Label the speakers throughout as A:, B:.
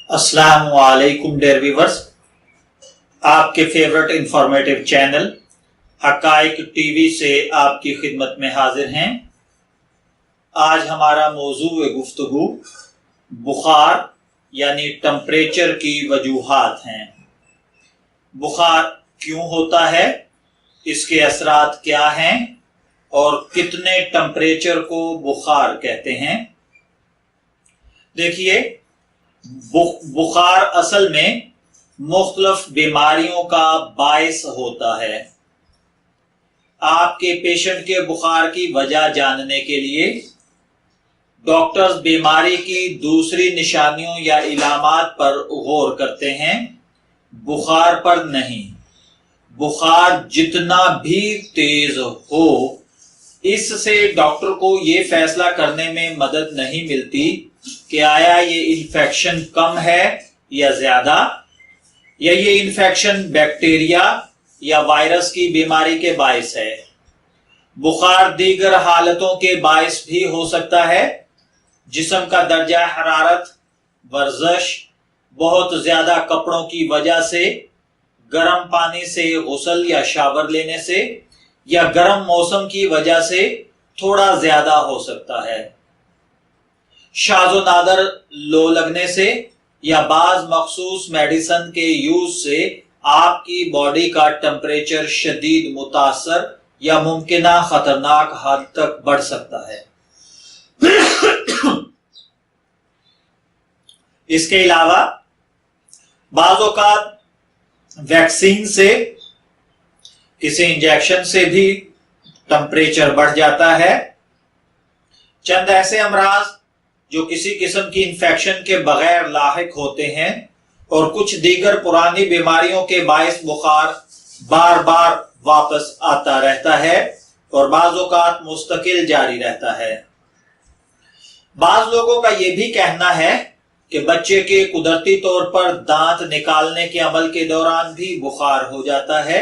A: السلام علیکم dear viewers, آپ کے فیورٹ انفارمیٹیو چینل حقائق ٹی وی سے آپ کی خدمت میں حاضر ہیں۔ آج ہمارا موضوع گفتگو بخار یعنی ٹمپریچر کی وجوہات ہیں۔ بخار کیوں ہوتا ہے، اس کے اثرات کیا ہیں اور کتنے ٹمپریچر کو بخار کہتے ہیں۔ دیکھیے، بخار اصل میں مختلف بیماریوں کا باعث ہوتا ہے۔ آپ کے پیشنٹ کے بخار کی وجہ جاننے کے لیے ڈاکٹرز بیماری کی دوسری نشانیوں یا علامات پر غور کرتے ہیں، بخار پر نہیں۔ بخار جتنا بھی تیز ہو، اس سے ڈاکٹر کو یہ فیصلہ کرنے میں مدد نہیں ملتی کہ آیا یہ انفیکشن کم ہے یا زیادہ، یا یہ انفیکشن بیکٹیریا یا وائرس کی بیماری کے باعث ہے۔ بخار دیگر حالتوں کے باعث بھی ہو سکتا ہے، جسم کا درجہ حرارت، ورزش، بہت زیادہ کپڑوں کی وجہ سے، گرم پانی سے غسل یا شاور لینے سے، یا گرم موسم کی وجہ سے تھوڑا زیادہ ہو سکتا ہے۔ شاذ و نادر لو لگنے سے یا بعض مخصوص میڈیسن کے یوز سے آپ کی باڈی کا ٹمپریچر شدید متاثر یا ممکنہ خطرناک حد تک بڑھ سکتا ہے۔ اس کے علاوہ بعض اوقات ویکسین سے، کسی انجیکشن سے بھی ٹمپریچر بڑھ جاتا ہے۔ چند ایسے امراض جو کسی قسم کی انفیکشن کے بغیر لاحق ہوتے ہیں، اور کچھ دیگر پرانی بیماریوں کے باعث بخار بار بار واپس آتا رہتا ہے اور بعض اوقات مستقل جاری رہتا ہے۔ بعض لوگوں کا یہ بھی کہنا ہے کہ بچے کے قدرتی طور پر دانت نکالنے کے عمل کے دوران بھی بخار ہو جاتا ہے،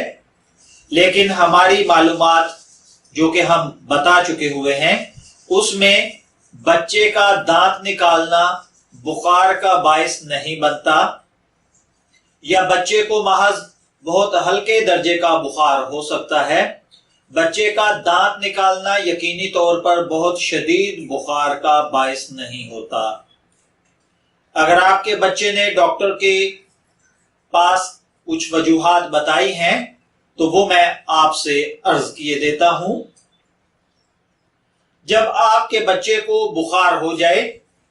A: لیکن ہماری معلومات جو کہ ہم بتا چکے ہوئے ہیں، اس میں بچے کا دانت نکالنا بخار کا باعث نہیں بنتا، یا بچے کو محض بہت ہلکے درجے کا بخار ہو سکتا ہے۔ بچے کا دانت نکالنا یقینی طور پر بہت شدید بخار کا باعث نہیں ہوتا۔ اگر آپ کے بچے نے ڈاکٹر کے پاس کچھ وجوہات بتائی ہیں تو وہ میں آپ سے عرض کیے دیتا ہوں۔ جب آپ کے بچے کو بخار ہو جائے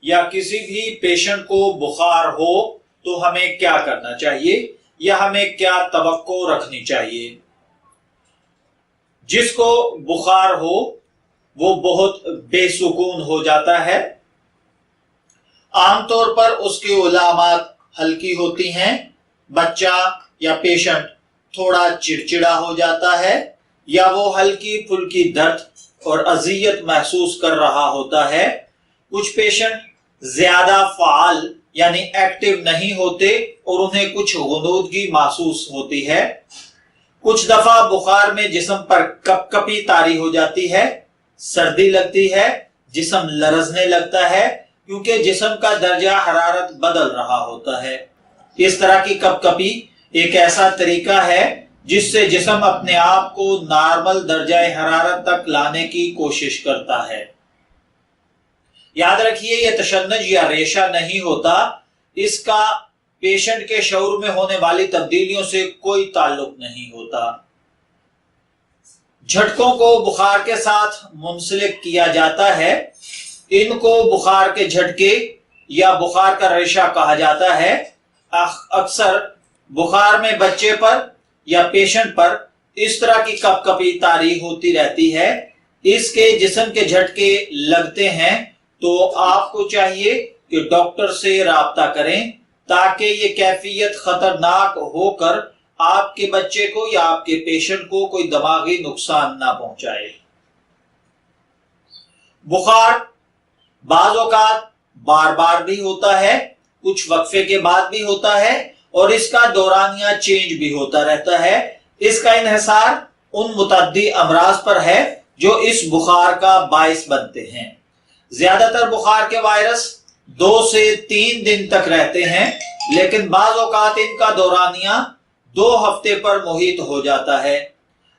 A: یا کسی بھی پیشنٹ کو بخار ہو تو ہمیں کیا کرنا چاہیے یا ہمیں کیا توقع رکھنی چاہیے؟ جس کو بخار ہو وہ بہت بے سکون ہو جاتا ہے۔ عام طور پر اس کی علامات ہلکی ہوتی ہیں۔ بچہ یا پیشنٹ تھوڑا چڑچڑا ہو جاتا ہے، یا وہ ہلکی پھلکی درد اور اذیت محسوس کر رہا ہوتا ہے۔ کچھ پیشنٹ زیادہ فعال یعنی ایکٹیو نہیں ہوتے اور انہیں کچھ غنودگی محسوس ہوتی ہے۔ کچھ دفعہ بخار میں جسم پر کپ کپی طاری ہو جاتی ہے، سردی لگتی ہے، جسم لرزنے لگتا ہے کیونکہ جسم کا درجہ حرارت بدل رہا ہوتا ہے۔ اس طرح کی کپ کپی ایک ایسا طریقہ ہے جس سے جسم اپنے آپ کو نارمل درجہ حرارت تک لانے کی کوشش کرتا ہے۔ یاد رکھیے، یہ تشنج یا ریشہ نہیں ہوتا، اس کا پیشنٹ کے شعور میں ہونے والی تبدیلیوں سے کوئی تعلق نہیں ہوتا۔ جھٹکوں کو بخار کے ساتھ منسلک کیا جاتا ہے۔ ان کو بخار کے جھٹکے یا بخار کا ریشہ کہا جاتا ہے۔ اکثر بخار میں بچے پر یا پیشنٹ پر اس طرح کی کپ کپی طاری ہوتی رہتی ہے۔ اس کے جسم کے جھٹکے لگتے ہیں تو آپ کو چاہیے کہ ڈاکٹر سے رابطہ کریں تاکہ یہ کیفیت خطرناک ہو کر آپ کے بچے کو یا آپ کے پیشنٹ کو کوئی دماغی نقصان نہ پہنچائے۔ بخار بعض اوقات بار بار بھی ہوتا ہے، کچھ وقفے کے بعد بھی ہوتا ہے، اور اس کا دورانیہ چینج بھی ہوتا رہتا ہے۔ اس کا انحصار ان متعدی امراض پر ہے جو اس بخار کا باعث بنتے ہیں۔ زیادہ تر بخار کے وائرس 2 से 3 दिन तक रहते हैं, लेकिन बाज़ औक़ात इनका दौरानिया 2 हफ्ते पर मुहित हो जाता है।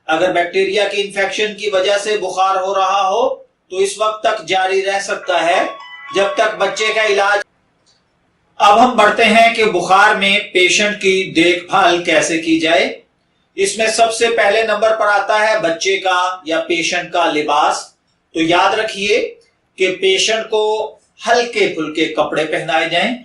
A: अगर बैक्टीरिया की इन्फेक्शन की वजह से बुखार हो रहा हो तो इस वक्त तक जारी रह सकता है जब तक बच्चे का इलाज। अब हम बढ़ते हैं कि बुखार में पेशेंट की देखभाल कैसे की जाए। इसमें सबसे पहले नंबर पर आता है बच्चे का या पेशेंट का लिबास। तो याद रखिए कि पेशेंट को हल्के फुल्के कपड़े पहनाए जाएं।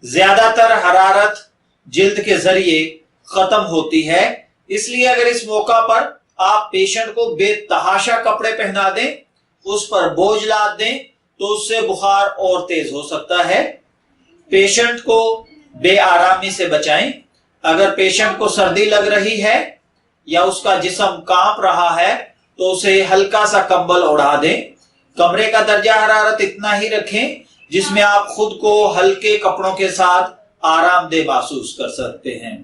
A: ज्यादातर हरारत जिल्द के जरिए खत्म होती है, इसलिए अगर इस मौका पर आप पेशेंट को बेतहाशा कपड़े पहना दें, उस पर बोझ लाद दें, तो उससे बुखार और तेज हो सकता है। पेशेंट को बेआरामी से बचाएं। अगर पेशेंट को सर्दी लग रही है या उसका जिस्म कांप रहा है तो उसे हल्का सा कंबल ओढ़ा दें। कमरे का दर्जा हरारत इतना ही रखें जिसमें आप खुद को हल्के कपड़ों के साथ आरामदेह महसूस कर सकते हैं।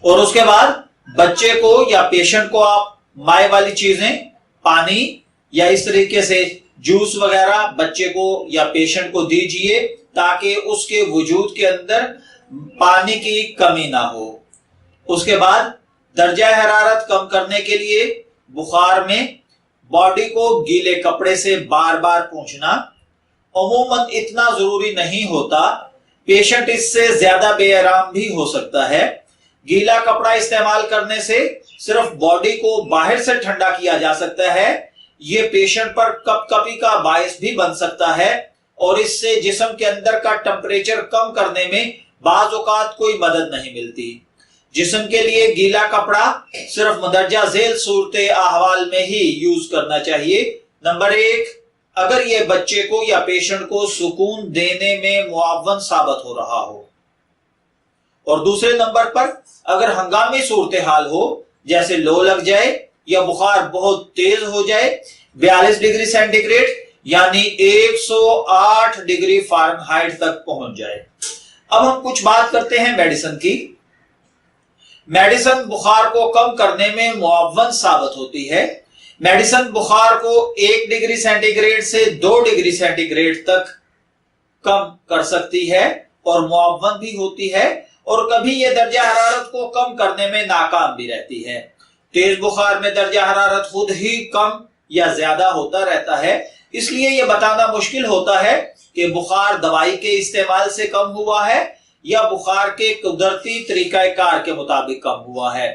A: और उसके बाद बच्चे को या पेशेंट को आप माए वाली चीजें, पानी या इस तरीके से जूस वगैरह बच्चे को या पेशेंट को दीजिए ताकि उसके वजूद के अंदर पानी की कमी ना हो। उसके बाद दर्जा हरारत कम करने के लिए बुखार में बॉडी को गीले कपड़े से बार बार पोंछना अमूमन इतना जरूरी नहीं होता, पेशेंट इससे ज्यादा बेआराम भी हो सकता है। गीला कपड़ा इस्तेमाल करने से सिर्फ बॉडी को बाहर से ठंडा किया जा सकता है, ये पेशेंट पर कपकपी का बायस भी बन सकता है और इससे जिस्म के अंदर का टेम्परेचर कम करने में बाज़ औक़ात कोई मदद नहीं मिलती। जिस्म के लिए गीला कपड़ा सिर्फ मदरजा झेल सूरत अहवाल में ही यूज करना चाहिए। नंबर 1, अगर ये बच्चे को या पेशेंट को सुकून देने में मुआवन साबित हो रहा हो। और दूसरे नंबर पर अगर हंगामी सूरत हाल हो, जैसे लो लग जाए या बुखार बहुत तेज हो जाए, 42 डिग्री सेंटीग्रेड यानी 108 डिग्री फ़ारेनहाइट तक पहुंच जाए। अब हम कुछ बात करते हैं मेडिसिन की। मेडिसिन बुखार को कम करने में मुआवन साबित होती है। मेडिसिन बुखार को 1 डिग्री सेंटीग्रेड से 2 डिग्री सेंटीग्रेड तक कम कर सकती है और मुआवन भी होती है, और कभी यह दर्जा हरारत को कम करने में नाकाम भी रहती है। तेज बुखार में दर्जा हरारत खुद ही कम या ज्यादा होता रहता है, इसलिए यह बताना मुश्किल होता है कि बुखार दवाई के इस्तेमाल से कम हुआ है या बुखार के कुदरती तरीकाकार के मुताबिक कम हुआ है।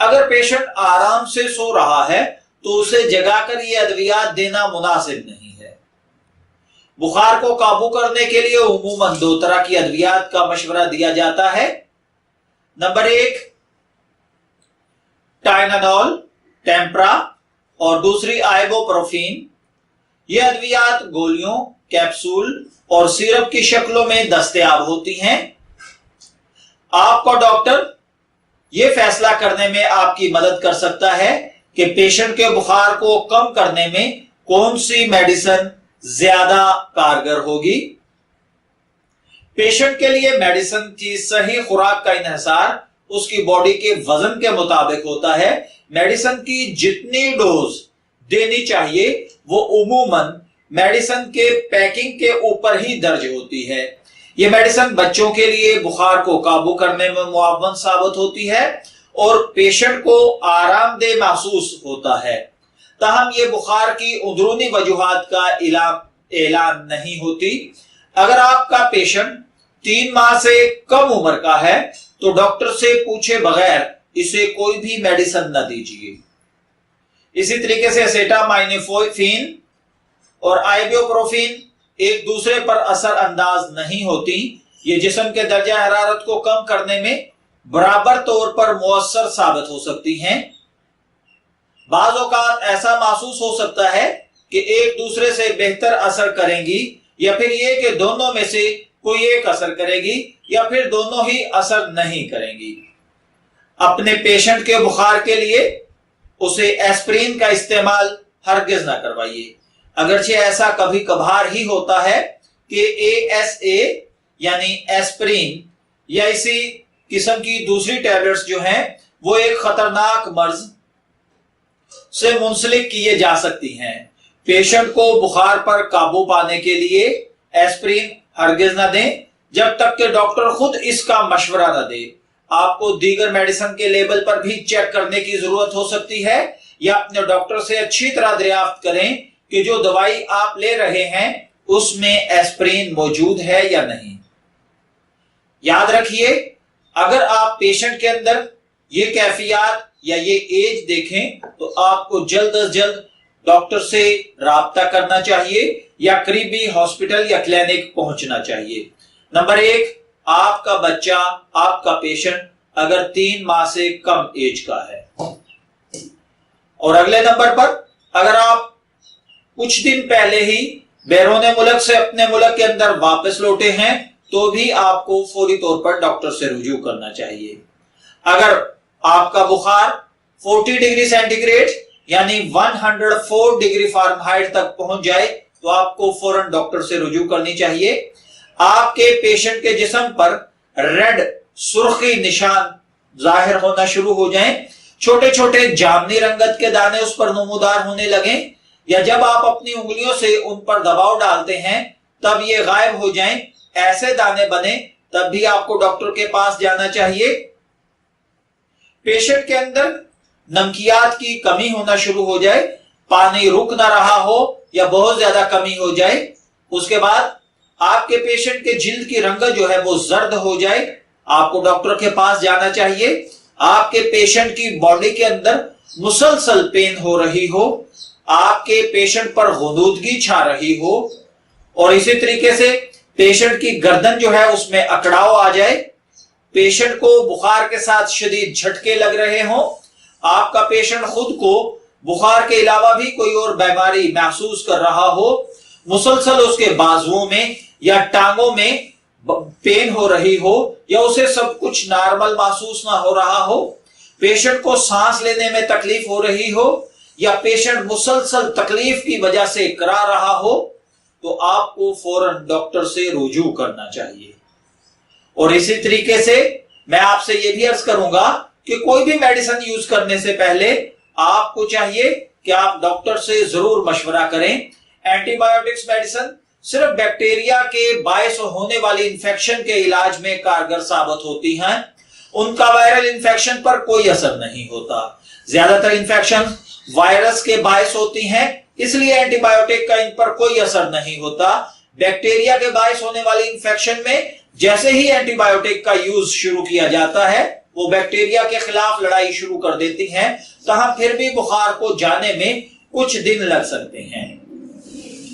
A: अगर पेशेंट आराम से सो रहा है तो उसे जगाकर ये अद्वियात देना मुनासिब नहीं है। बुखार को काबू करने के लिए उमूमन 2 तरह की अद्वियात का मशवरा दिया जाता है। नंबर 1 टाइनानॉल, टेम्परा, और दूसरी आइबोप्रोफीन। ये अद्वियात गोलियों, कैप्सूल और सिरप की शक्लों में दस्तयाब होती हैं। आपका डॉक्टर यह फैसला करने में आपकी मदद कर सकता है कि पेशेंट के बुखार को कम करने में कौन सी मेडिसिन ज्यादा कारगर होगी। पेशेंट के लिए मेडिसिन की सही खुराक का इन्हिसार उसकी बॉडी के वजन के मुताबिक होता है। मेडिसिन की जितनी डोज देनी चाहिए वो उमूमन मेडिसिन के पैकिंग के ऊपर ही दर्ज होती है। ये मेडिसिन बच्चों के लिए बुखार को काबू करने में मुआवन साबित होती है और पेशेंट को आरामदेह महसूस होता है। ताहम ये बुखार की अंदरूनी वजूहात का ऐलान नहीं होती। अगर आपका पेशेंट 3 माह से कम उम्र का है तो डॉक्टर से पूछे बगैर इसे कोई भी मेडिसिन न दीजिए। इसी तरीके से एसिटामाइनोफेन और आइबुप्रोफेन एक दूसरे पर असर अंदाज नहीं होती। ये जिस्म के दर्जा हरारत को कम करने में बराबर तौर पर मुअस्सर साबित हो सकती हैं। बाज़ औक़ात ऐसा महसूस हो सकता है कि एक दूसरे से बेहतर असर करेंगी, या फिर ये कि दोनों में से कोई एक असर करेगी, या फिर दोनों ही असर नहीं करेंगी। अपने पेशेंट के बुखार के लिए उसे एस्प्रिन का इस्तेमाल हरगिज ना करवाइए। अगरचे ऐसा कभी कभार ही होता है कि ASA यानी एस्प्रिन या इसी किस्म की दूसरी टैबलेट्स जो हैं वो एक खतरनाक मर्ज से मुंसलिक किए जा सकती हैं। पेशेंट को बुखार पर काबू पाने के लिए एस्प्रिन हरगिज ना दें जब तक कि डॉक्टर खुद इसका मशवरा न दे। आपको दीगर मेडिसिन के लेबल पर भी चेक करने की जरूरत हो सकती है, या अपने डॉक्टर से अच्छी तरह दरियाफ्त करें कि जो दवाई आप ले रहे हैं उसमें एस्प्रिन मौजूद है या नहीं। याद रखिए, अगर आप पेशेंट के अंदर ये कैफियत या ये एज देखें तो आपको जल्द अज जल्द डॉक्टर से राब्ता करना चाहिए या करीबी हॉस्पिटल या क्लिनिक पहुंचना चाहिए। नंबर 1, आपका बच्चा, आपका पेशेंट अगर 3 माह से कम एज का है। और अगले नंबर पर, अगर आप कुछ दिन पहले ही बैरून मुल्क से अपने मुल्क के अंदर वापस लौटे हैं तो भी आपको फौरी तौर पर डॉक्टर से रुजू करना चाहिए। अगर आपका बुखार 40 डिग्री सेंटीग्रेड यानी 104 डिग्री फारेनहाइट तक पहुंच जाए तो आपको फौरन डॉक्टर से रुजू करनी चाहिए। आपके पेशेंट के जिस्म पर रेड सुर्खी निशान जाहिर होना शुरू हो जाएं, छोटे छोटे जामनी रंगत के दाने उस पर नमूदार होने लगें, या जब आप अपनी उंगलियों से उन पर दबाव डालते हैं तब ये गायब हो जाएं, ऐसे दाने बने, तब भी आपको डॉक्टर के पास जाना चाहिए। पेशेंट के अंदर नमकियात की कमी होना शुरू हो जाए, पानी रुक ना रहा हो या बहुत ज्यादा कमी हो जाए, उसके बाद आपके पेशेंट के जिल्द की रंगत जो है वो जर्द हो जाए, आपको डॉक्टर के पास जाना चाहिए। आपके पेशेंट की बॉडी के अंदर मुसलसल पेन हो रही हो, आपके पेशेंट पर गुदूदगी छा रही हो, और इसी तरीके से पेशेंट की गर्दन जो है उसमें अकड़ाव आ जाए, पेशेंट को बुखार के साथ शदीद झटके लग रहे हो, आपका पेशेंट खुद को बुखार के अलावा भी कोई और बीमारी महसूस कर रहा हो, मुसलसल उसके बाजुओं में या टांगों में पेन हो रही हो, या उसे सब कुछ नॉर्मल महसूस ना हो रहा हो, पेशेंट को सांस लेने में तकलीफ हो रही हो, या पेशेंट मुसलसल तकलीफ की वजह से करा रहा हो, तो आपको फौरन डॉक्टर से रुजू करना चाहिए। और इसी तरीके से मैं आपसे यह भी अर्ज करूंगा कि कोई भी मेडिसिन यूज करने से पहले आपको चाहिए कि आप डॉक्टर से जरूर मशवरा करें। एंटीबायोटिक्स मेडिसिन सिर्फ बैक्टीरिया के बायस होने वाली इंफेक्शन के इलाज में कारगर साबित होती हैं, उनका वायरल इंफेक्शन पर कोई असर नहीं होता। ज्यादातर इंफेक्शन वायरस के बायस होती हैं, इसलिए एंटीबायोटिक का इन पर कोई असर नहीं होता। बैक्टीरिया के बायस होने वाली इंफेक्शन में जैसे ही एंटीबायोटिक का यूज शुरू किया जाता है वो बैक्टीरिया के खिलाफ लड़ाई शुरू कर देती हैं, तहाँ फिर भी बुखार को जाने में कुछ दिन लग सकते हैं।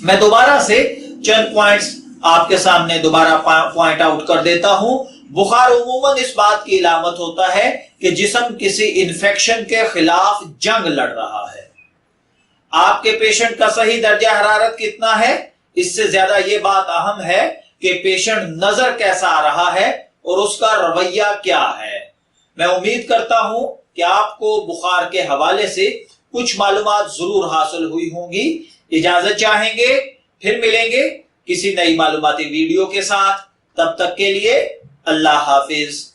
A: मैं दोबारा से चंद पॉइंट्स आपके सामने दोबारा पॉइंट आउट कर देता हूं। बुखार उमूमन इस बात की इलामत होता है कि जिस्म किसी इन्फेक्शन के खिलाफ जंग लड़ रहा है। आपके पेशेंट का सही दर्जा हरारत कितना है, इससे ज्यादा यह बात अहम है कि पेशेंट नजर कैसा आ रहा है और उसका रवैया क्या है। मैं उम्मीद करता हूं कि आपको बुखार के हवाले से कुछ मालूमात जरूर हासिल हुई होंगी। इजाजत चाहेंगे, फिर मिलेंगे किसी नई मालूमाती वीडियो के साथ। तब तक के लिए अल्लाह हाफिज।